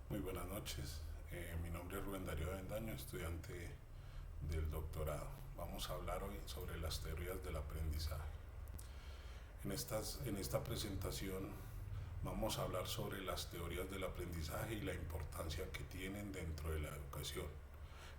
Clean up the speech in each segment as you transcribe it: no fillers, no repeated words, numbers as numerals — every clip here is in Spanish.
Muy buenas noches. Mi nombre es Rubén Darío Avendaño, estudiante del doctorado. Vamos a hablar hoy sobre las teorías del aprendizaje. En esta presentación vamos a hablar sobre las teorías del aprendizaje y la importancia que tienen dentro de la educación.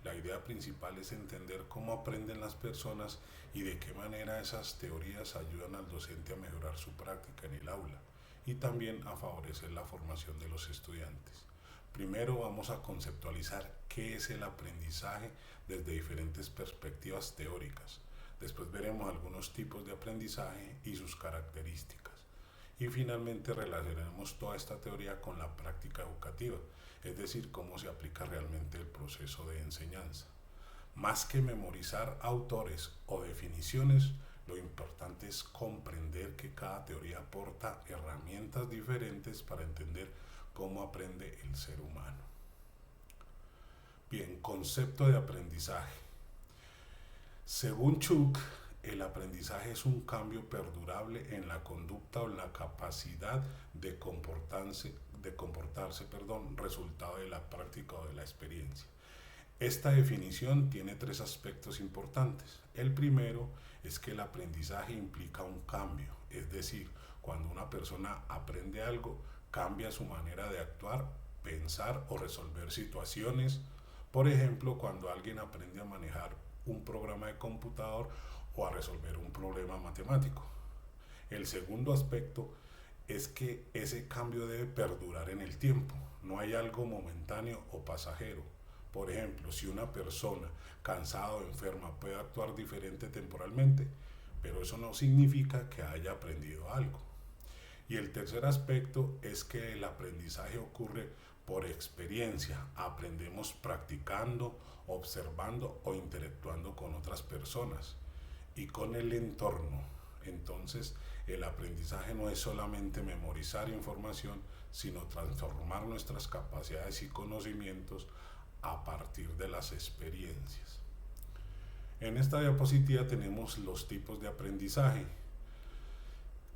La idea principal es entender cómo aprenden las personas y de qué manera esas teorías ayudan al docente a mejorar su práctica en el aula y también a favorecer la formación de los estudiantes. Primero vamos a conceptualizar qué es el aprendizaje desde diferentes perspectivas teóricas. Después veremos algunos tipos de aprendizaje y sus características. Y finalmente relacionaremos toda esta teoría con la práctica educativa, es decir, cómo se aplica realmente el proceso de enseñanza. Más que memorizar autores o definiciones, lo importante es comprender que cada teoría aporta herramientas diferentes para entender cómo aprende el ser humano. Bien, concepto de aprendizaje. Según Chuck, el aprendizaje es un cambio perdurable en la conducta o en la capacidad de comportarse, resultado de la práctica o de la experiencia. Esta definición tiene tres aspectos importantes. El primero es que el aprendizaje implica un cambio, es decir, cuando una persona aprende algo, cambia su manera de actuar, pensar o resolver situaciones. Por ejemplo, cuando alguien aprende a manejar un programa de computador o a resolver un problema matemático. El segundo aspecto es que ese cambio debe perdurar en el tiempo. No hay algo momentáneo o pasajero. Por ejemplo, si una persona cansada o enferma puede actuar diferente temporalmente, pero eso no significa que haya aprendido algo. Y el tercer aspecto es que el aprendizaje ocurre por experiencia. Aprendemos practicando, observando o interactuando con otras personas y con el entorno. Entonces, el aprendizaje no es solamente memorizar información, sino transformar nuestras capacidades y conocimientos a partir de las experiencias. En esta diapositiva tenemos los tipos de aprendizaje.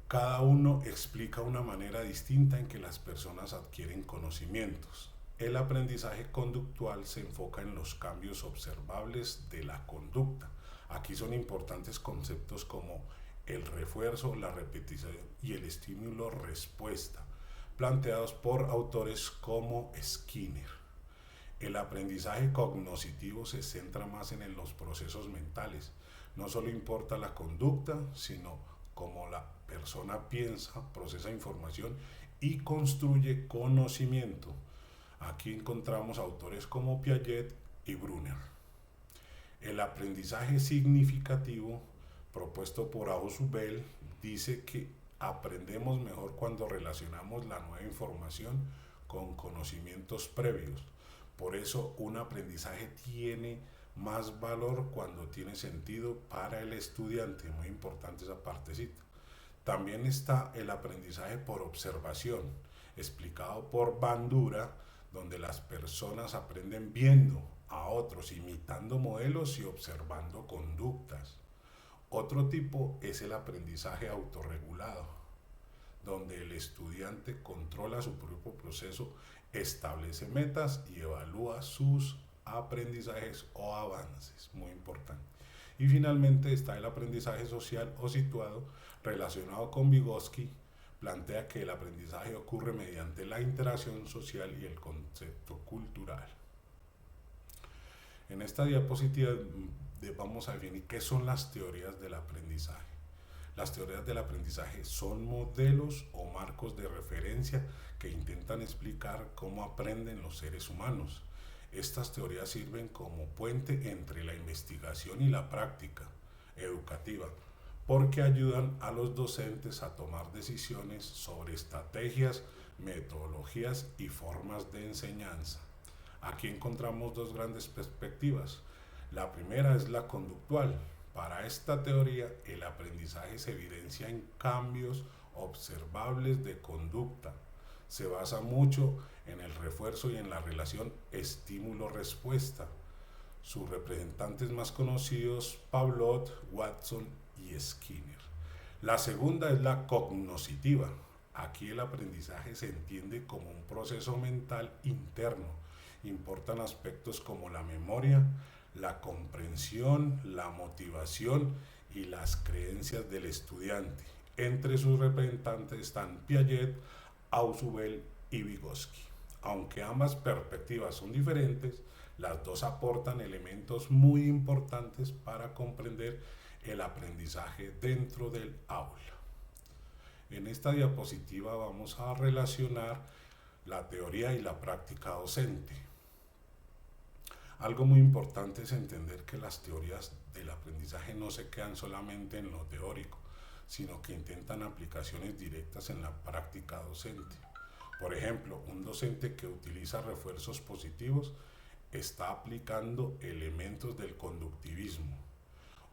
Cada uno explica una manera distinta en que las personas adquieren conocimientos. El aprendizaje conductual se enfoca en los cambios observables de la conducta. Aquí son importantes conceptos como el refuerzo, la repetición y el estímulo-respuesta, planteados por autores como Skinner. El aprendizaje cognoscitivo se centra más en los procesos mentales. No solo importa la conducta, sino cómo la persona piensa, procesa información y construye conocimiento. Aquí encontramos autores como Piaget y Brunner. El aprendizaje significativo, propuesto por Ausubel, dice que aprendemos mejor cuando relacionamos la nueva información con conocimientos previos. Por eso un aprendizaje tiene más valor cuando tiene sentido para el estudiante. Muy importante esa partecita. También está el aprendizaje por observación, explicado por Bandura, donde las personas aprenden viendo a otros, imitando modelos y observando conductas. Otro tipo es el aprendizaje autorregulado, donde el estudiante controla su propio proceso, establece metas y evalúa sus aprendizajes o avances, muy importante. Y finalmente está el aprendizaje social o situado, relacionado con Vygotsky, plantea que el aprendizaje ocurre mediante la interacción social y el concepto cultural. En esta diapositiva vamos a definir qué son las teorías del aprendizaje. Las teorías del aprendizaje son modelos o marcos de referencia que intentan explicar cómo aprenden los seres humanos. Estas teorías sirven como puente entre la investigación y la práctica educativa, porque ayudan a los docentes a tomar decisiones sobre estrategias, metodologías y formas de enseñanza. Aquí encontramos dos grandes perspectivas. La primera es la conductual. Para esta teoría, el aprendizaje se evidencia en cambios observables de conducta. Se basa mucho en el refuerzo y en la relación estímulo-respuesta. Sus representantes más conocidos, Pavlov, Watson y Skinner. La segunda es la cognoscitiva. Aquí el aprendizaje se entiende como un proceso mental interno. Importan aspectos como la memoria, la comprensión, la motivación y las creencias del estudiante. Entre sus representantes están Piaget, Ausubel y Vygotsky. Aunque ambas perspectivas son diferentes, las dos aportan elementos muy importantes para comprender el aprendizaje dentro del aula. En esta diapositiva vamos a relacionar la teoría y la práctica docente. Algo muy importante es entender que las teorías del aprendizaje no se quedan solamente en lo teórico, sino que intentan aplicaciones directas en la práctica docente. Por ejemplo, un docente que utiliza refuerzos positivos está aplicando elementos del conductivismo.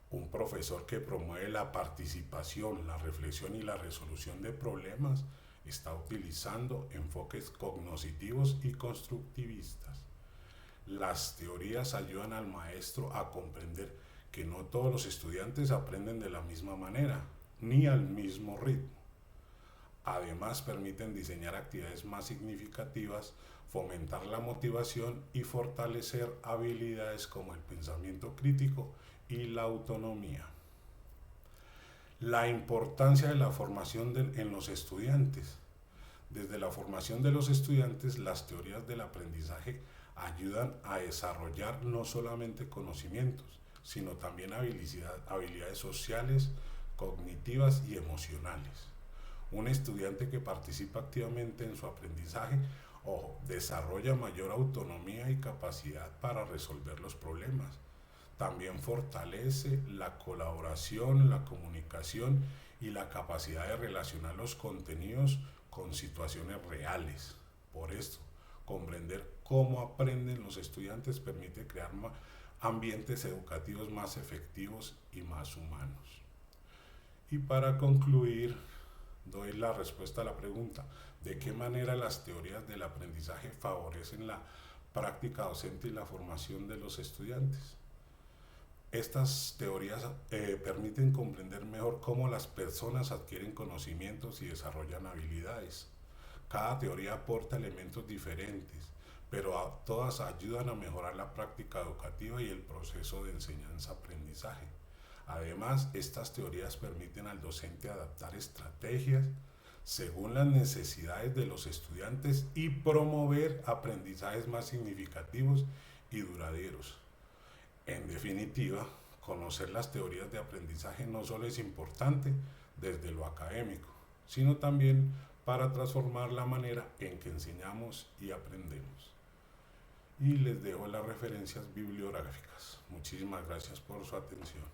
Un profesor que promueve la participación, la reflexión y la resolución de problemas está utilizando enfoques cognitivos y constructivistas. Las teorías ayudan al maestro a comprender que no todos los estudiantes aprenden de la misma manera, ni al mismo ritmo. Además, permiten diseñar actividades más significativas, fomentar la motivación y fortalecer habilidades como el pensamiento crítico y la autonomía. La importancia de la formación en los estudiantes. Desde la formación de los estudiantes, las teorías del aprendizaje ayudan a desarrollar no solamente conocimientos, sino también habilidades sociales, cognitivas y emocionales. Un estudiante que participa activamente en su aprendizaje desarrolla mayor autonomía y capacidad para resolver los problemas. También fortalece la colaboración, la comunicación y la capacidad de relacionar los contenidos con situaciones reales. Por esto, comprender cómo aprenden los estudiantes permite crear ambientes educativos más efectivos y más humanos. Y para concluir, doy la respuesta a la pregunta: ¿de qué manera las teorías del aprendizaje favorecen la práctica docente y la formación de los estudiantes? Estas teorías permiten comprender mejor cómo las personas adquieren conocimientos y desarrollan habilidades. Cada teoría aporta elementos diferentes, pero todas ayudan a mejorar la práctica educativa y el proceso de enseñanza-aprendizaje. Además, estas teorías permiten al docente adaptar estrategias según las necesidades de los estudiantes y promover aprendizajes más significativos y duraderos. En definitiva, conocer las teorías de aprendizaje no solo es importante desde lo académico, sino también para transformar la manera en que enseñamos y aprendemos. Y les dejo las referencias bibliográficas. Muchísimas gracias por su atención.